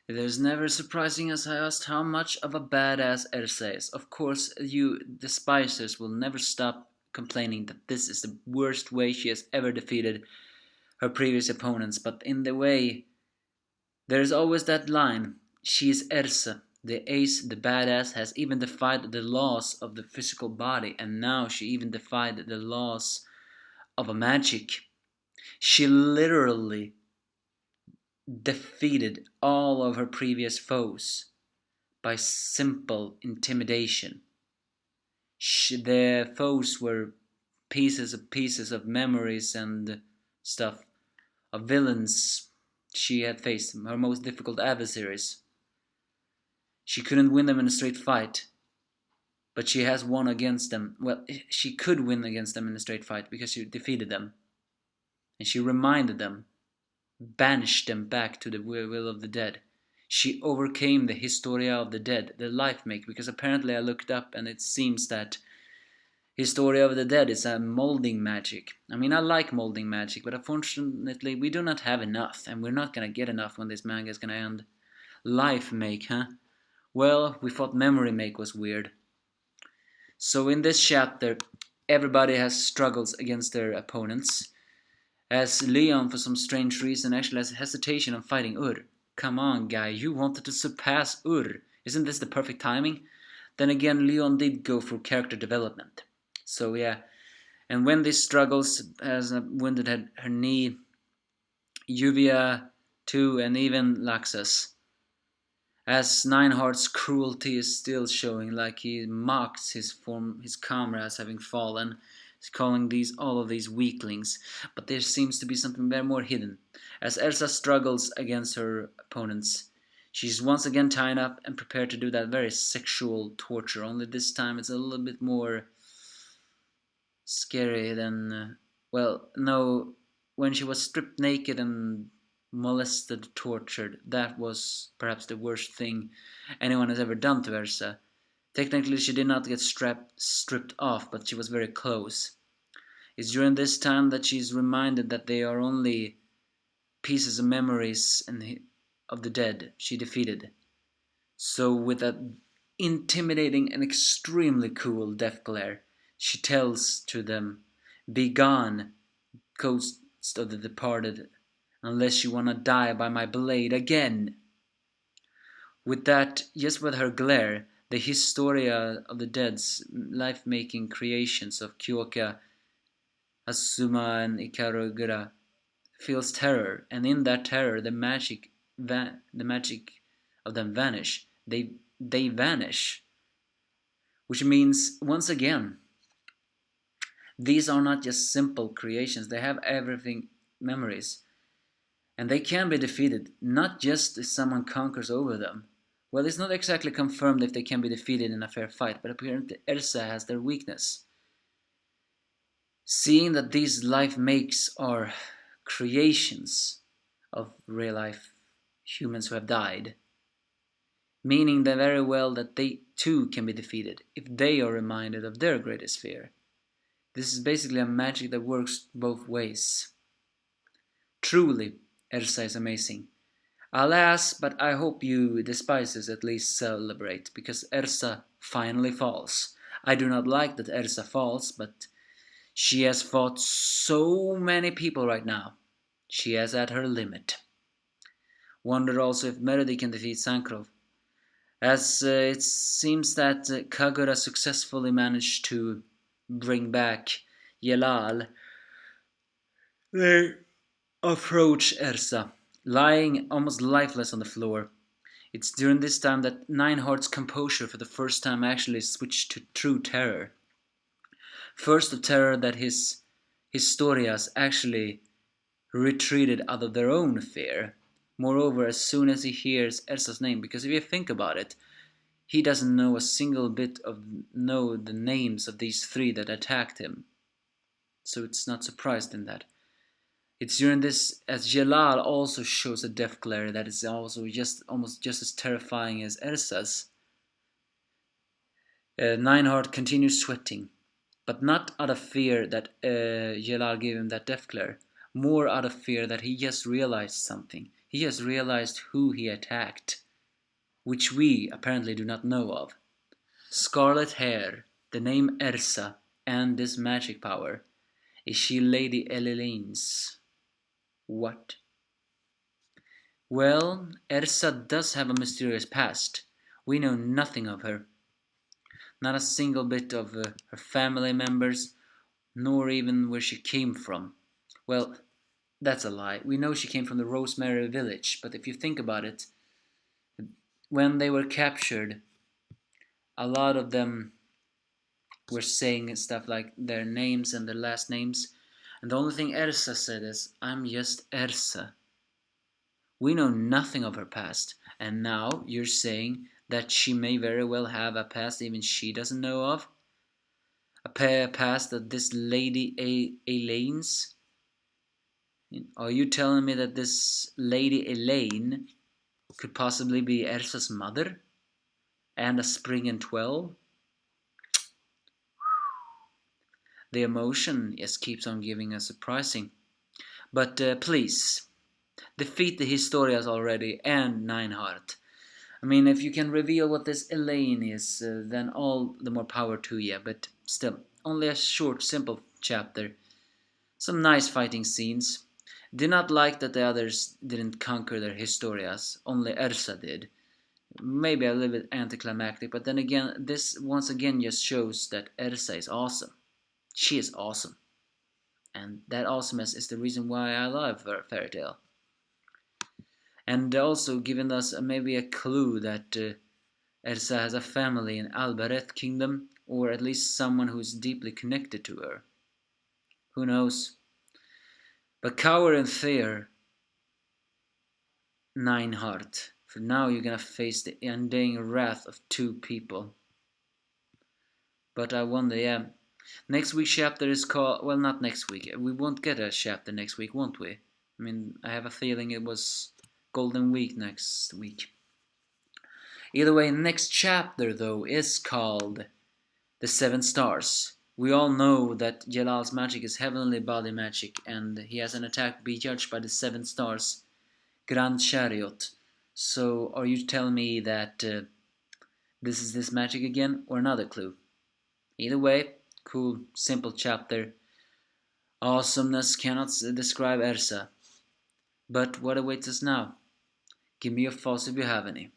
It is never surprising as I asked how much of a badass Erza is. Of course, you despisers will never stop complaining that this is the worst way she has ever defeated her previous opponents, but in the way, there is always that line. She is Erza, the ace, the badass, has even defied the laws of the physical body, and now she even defied the laws of a magic. She literally defeated all of her previous foes by simple intimidation. The foes were pieces of memories and stuff of villains she had faced, her most difficult adversaries. She couldn't win them in a straight fight, but she has won against them. Well, she could win against them in a straight fight because she defeated them. And she reminded them, banished them back to the will of the dead. She overcame the Historia of the Dead, the life make, because apparently I looked up and it seems that Historia of the Dead is a molding magic. I mean, I like molding magic, but unfortunately we do not have enough, and we're not gonna get enough when this manga is gonna end. Life make, huh? Well, we thought memory make was weird. So in this chapter, everybody has struggles against their opponents. As Leon, for some strange reason, actually has hesitation on fighting Ur. Come on, guy, you wanted to surpass Ur. Isn't this the perfect timing? Then again, Leon did go through character development. So yeah, and when this struggles, has wounded her knee, Juvia too, and even Laxus. As Nineheart's cruelty is still showing, like he mocks his comrades having fallen, he's calling all of these weaklings, but there seems to be something there more hidden. As Erza struggles against her opponents, she's once again tied up and prepared to do that very sexual torture, only this time it's a little bit more scary than, well, no, when she was stripped naked and molested, tortured, that was perhaps the worst thing anyone has ever done to Erza. Technically she did not get stripped off, but she was very close. It's during this time that she's reminded that they are only pieces of memories of the dead she defeated. So with that intimidating and extremely cool death glare, she tells to them, "Be gone, ghosts of the departed, unless you wanna die by my blade again." With that, just with her glare, the Historia of the Dead's life-making creations of Kyoka, Asuma, and Ikarogura feels terror, and in that terror, the magic of them vanish. They vanish, which means once again, these are not just simple creations. They have everything memories. And they can be defeated, not just if someone conquers over them. Well, it's not exactly confirmed if they can be defeated in a fair fight, but apparently Erza has their weakness. Seeing that these life makes are creations of real life humans who have died, meaning that very well that they too can be defeated if they are reminded of their greatest fear. This is basically a magic that works both ways. Truly, Erza is amazing. Alas, but I hope you despisers at least celebrate, because Erza finally falls. I do not like that Erza falls, but she has fought so many people right now. She is at her limit. Wonder also if Melody can defeat Sankrov, as it seems that Kagura successfully managed to bring back Yelal. They approach Erza, lying almost lifeless on the floor. It's during this time that Nineheart's composure for the first time actually switched to true terror. First the terror that his Historias actually retreated out of their own fear. Moreover, as soon as he hears Erza's name, because if you think about it, he doesn't know a single bit of the names of these three that attacked him. So it's not surprised in that. It's during this, as Jalal also shows a death glare that is also almost just as terrifying as Erza's. Nineheart continues sweating, but not out of fear that Jalal gave him that death glare, more out of fear that he just realized something. He has realized who he attacked, which we apparently do not know of. Scarlet hair, the name Erza, and this magic power. Is she Lady Elaine's? What? Well, Erza does have a mysterious past. We know nothing of her. Not a single bit of her family members, nor even where she came from. Well, that's a lie. We know she came from the Rosemary village, but if you think about it, when they were captured, a lot of them were saying stuff like their names and their last names, and the only thing Erza said is, "I'm just Erza." We know nothing of her past, and now you're saying that she may very well have a past even she doesn't know of? A past that this Lady Elaine's? Are you telling me that this Lady Elaine could possibly be Erza's mother? And a Springgan 12? The emotion just keeps on giving us surprising. But please, defeat the Historias already and Nineheart. I mean, if you can reveal what this Elaine is, then all the more power to you. But still, only a short, simple chapter. Some nice fighting scenes. Did not like that the others didn't conquer their Historias. Only Erza did. Maybe a little bit anticlimactic, but then again, this once again just shows that Erza is awesome. She is awesome. And that awesomeness is the reason why I love Fairy Tail. And also giving us maybe a clue that Erza has a family in Albareth Kingdom, or at least someone who is deeply connected to her. Who knows? But cower in fear, Nineheart, for now you're gonna face the undying wrath of two people. But I wonder, yeah. Next week's chapter is called, well, not next week. We won't get a chapter next week, won't we? I mean, I have a feeling it was Golden Week next week. Either way, next chapter, though, is called The Seven Stars. We all know that Jalal's magic is heavenly body magic, and he has an attack be judged by the seven stars, Grand Chariot. So, are you telling me that this is this magic again, or another clue? Either way, cool, simple chapter. Awesomeness cannot describe Erza. But what awaits us now? Give me your thoughts if you have any.